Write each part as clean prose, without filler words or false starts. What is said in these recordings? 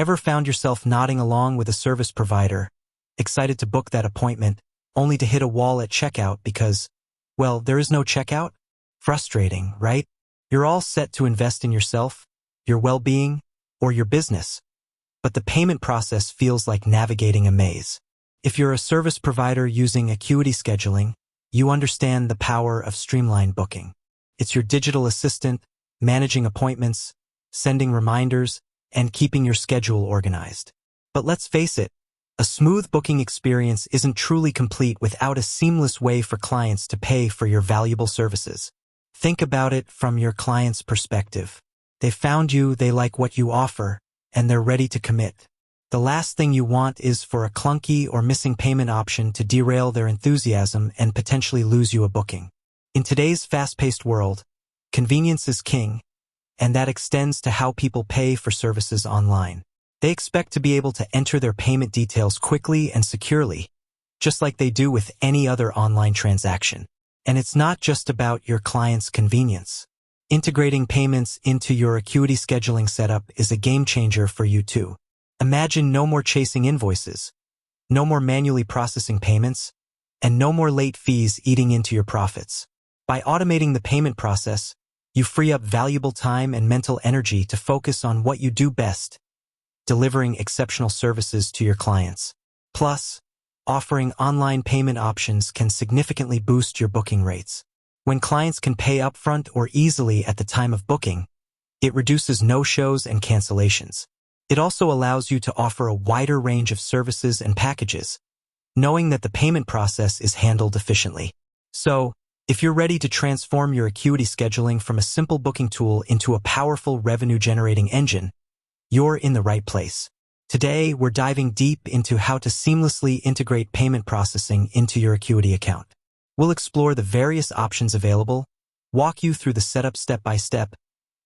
Ever found yourself nodding along with a service provider, excited to book that appointment, only to hit a wall at checkout because, well, there is no checkout? Frustrating, right? You're all set to invest in yourself, your well-being, or your business, but the payment process feels like navigating a maze. If you're a service provider using Acuity Scheduling, you understand the power of streamlined booking. It's your digital assistant, managing appointments, sending reminders, and keeping your schedule organized. But let's face it, a smooth booking experience isn't truly complete without a seamless way for clients to pay for your valuable services. Think about it from your client's perspective. They found you, they like what you offer, and they're ready to commit. The last thing you want is for a clunky or missing payment option to derail their enthusiasm and potentially lose you a booking. In today's fast-paced world, convenience is king, and that extends to how people pay for services online. They expect to be able to enter their payment details quickly and securely, just like they do with any other online transaction. And it's not just about your client's convenience. Integrating payments into your Acuity Scheduling setup is a game changer for you too. Imagine no more chasing invoices, no more manually processing payments, and no more late fees eating into your profits. By automating the payment process, you free up valuable time and mental energy to focus on what you do best, delivering exceptional services to your clients. Plus, offering online payment options can significantly boost your booking rates. When clients can pay upfront or easily at the time of booking, it reduces no-shows and cancellations. It also allows you to offer a wider range of services and packages, knowing that the payment process is handled efficiently. So, if you're ready to transform your Acuity Scheduling from a simple booking tool into a powerful revenue-generating engine, you're in the right place. Today, we're diving deep into how to seamlessly integrate payment processing into your Acuity account. We'll explore the various options available, walk you through the setup step-by-step,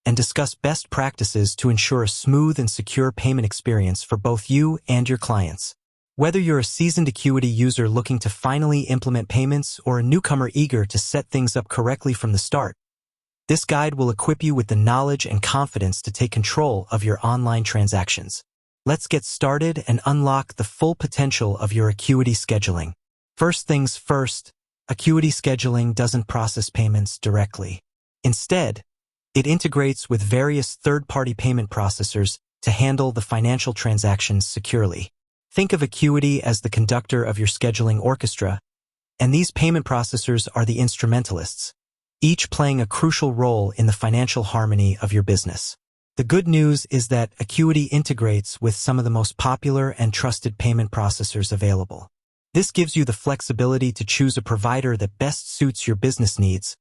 and discuss best practices to ensure a smooth and secure payment experience for both you and your clients. Whether you're a seasoned Acuity user looking to finally implement payments or a newcomer eager to set things up correctly from the start, this guide will equip you with the knowledge and confidence to take control of your online transactions. Let's get started and unlock the full potential of your Acuity Scheduling. First things first, Acuity Scheduling doesn't process payments directly. Instead, it integrates with various third-party payment processors to handle the financial transactions securely. Think of Acuity as the conductor of your scheduling orchestra, and these payment processors are the instrumentalists, each playing a crucial role in the financial harmony of your business. The good news is that Acuity integrates with some of the most popular and trusted payment processors available. This gives you the flexibility to choose a provider that best suits your business needs,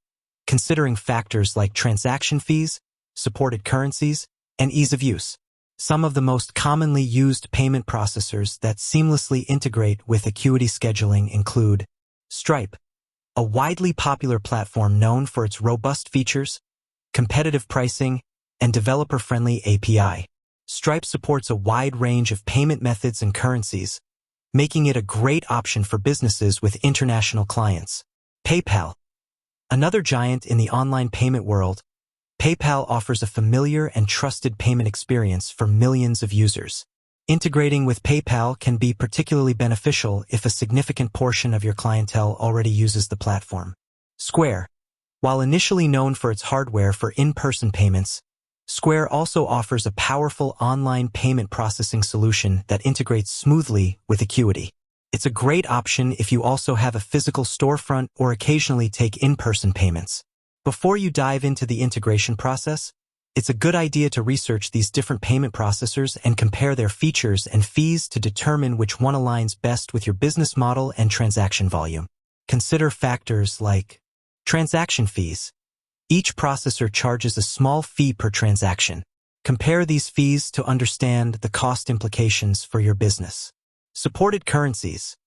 considering factors like transaction fees, supported currencies, and ease of use. Some of the most commonly used payment processors that seamlessly integrate with Acuity Scheduling include Stripe, a widely popular platform known for its robust features, competitive pricing, and developer-friendly API. Stripe supports a wide range of payment methods and currencies, making it a great option for businesses with international clients. PayPal, another giant in the online payment world, PayPal offers a familiar and trusted payment experience for millions of users. Integrating with PayPal can be particularly beneficial if a significant portion of your clientele already uses the platform. Square, while initially known for its hardware for in-person payments, Square also offers a powerful online payment processing solution that integrates smoothly with Acuity. It's a great option if you also have a physical storefront or occasionally take in-person payments. Before you dive into the integration process, it's a good idea to research these different payment processors and compare their features and fees to determine which one aligns best with your business model and transaction volume. Consider factors like transaction fees. Each processor charges a small fee per transaction. Compare these fees to understand the cost implications for your business. Supported currencies.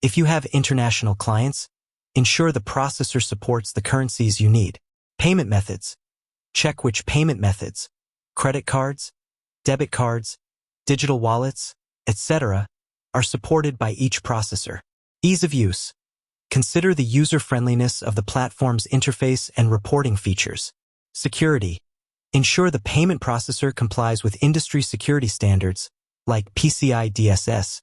If you have international clients, ensure the processor supports the currencies you need. Payment methods. Check which payment methods, credit cards, debit cards, digital wallets, etc., are supported by each processor. Ease of use. Consider the user-friendliness of the platform's interface and reporting features. Security. Ensure the payment processor complies with industry security standards, like PCI DSS,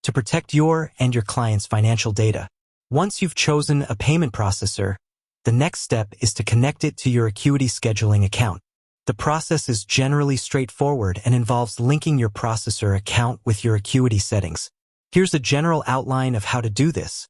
to protect your and your client's financial data. Once you've chosen a payment processor, the next step is to connect it to your Acuity Scheduling account. The process is generally straightforward and involves linking your processor account with your Acuity settings. Here's a general outline of how to do this,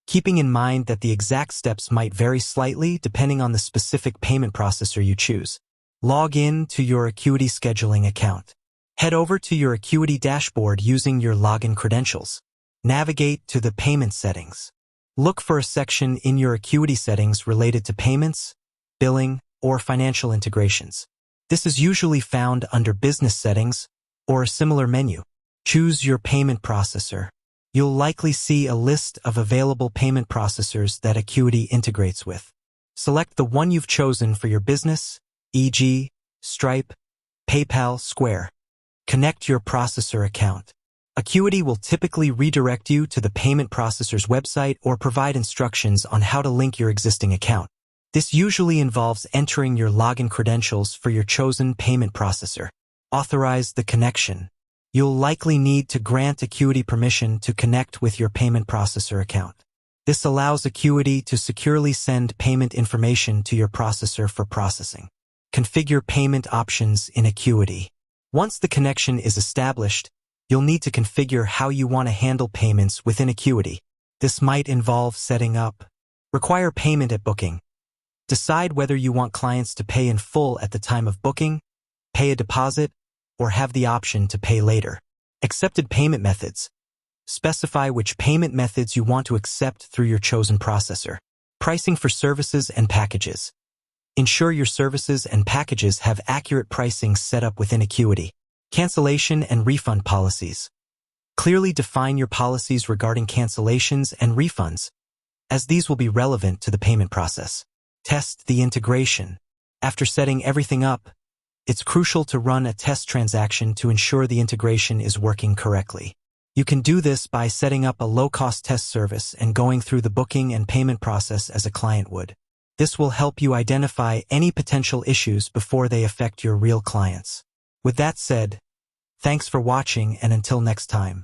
keeping in mind that the exact steps might vary slightly depending on the specific payment processor you choose. Log in to your Acuity Scheduling account. Head over to your Acuity dashboard using your login credentials. Navigate to the Payment Settings. Look for a section in your Acuity settings related to payments, billing, or financial integrations. This is usually found under Business Settings or a similar menu. Choose your payment processor. You'll likely see a list of available payment processors that Acuity integrates with. Select the one you've chosen for your business, e.g., Stripe, PayPal, Square. Connect your processor account. Acuity will typically redirect you to the payment processor's website or provide instructions on how to link your existing account. This usually involves entering your login credentials for your chosen payment processor. Authorize the connection. You'll likely need to grant Acuity permission to connect with your payment processor account. This allows Acuity to securely send payment information to your processor for processing. Configure payment options in Acuity. Once the connection is established, you'll need to configure how you want to handle payments within Acuity. This might involve setting up, require payment at booking, decide whether you want clients to pay in full at the time of booking, pay a deposit, or have the option to pay later. Accepted payment methods. Specify which payment methods you want to accept through your chosen processor. Pricing for services and packages. Ensure your services and packages have accurate pricing set up within Acuity. Cancellation and refund policies. Clearly define your policies regarding cancellations and refunds, as these will be relevant to the payment process. Test the integration. After setting everything up, it's crucial to run a test transaction to ensure the integration is working correctly. You can do this by setting up a low-cost test service and going through the booking and payment process as a client would. This will help you identify any potential issues before they affect your real clients. With that said, thanks for watching, and until next time.